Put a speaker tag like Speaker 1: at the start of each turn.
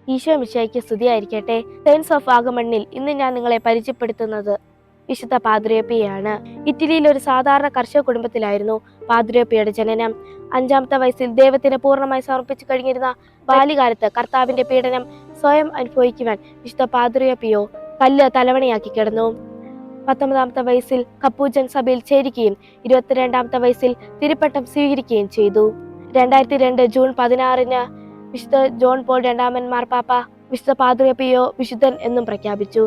Speaker 1: ഈശോ മിശിഹായ്ക്ക് സ്തുതിയായിരിക്കട്ടെ. Science of വാഗമണ്ണിൽ ഇന്ന് ഞാൻ നിങ്ങളെ പരിചയപ്പെടുത്തുന്നത് വിശുദ്ധ പാദ്രിയപ്പിയാണ്. ഇറ്റലിയിലെ ഒരു സാധാരണ കർഷക കുടുംബത്തിലായിരുന്നു പാദ്രിയപ്പിയുടെ ജനനം. 5-ാമത്തെ വയസ്സിൽ ദൈവത്തിന് പൂർണ്ണമായി സമർപ്പിച്ചു കഴിഞ്ഞിരുന്ന ബാല്യകാലത്ത് കർത്താവിന്റെ പീഡനം സ്വയം അനുഭവിക്കുവാൻ വിശുദ്ധ പാദ്രിയപ്പിയോ കല്ല് തലവണയാക്കി കിടന്നു. 19-ാമത്തെ വയസ്സിൽ കപ്പൂച്ചൻ സഭയിൽ ചേരുകയും 22-ാമത്തെ വയസ്സിൽ തിരുപ്പട്ടം സ്വീകരിക്കുകയും ചെയ്തു. 2002 ജൂൺ 16-ന് വിശുദ്ധ ജോൺ പോൾ രണ്ടാമൻ മാർപ്പാപ്പ വിശുദ്ധ പാദ്രിയപ്പിയോ വിശുദ്ധൻ എന്നും പ്രഖ്യാപിച്ചു.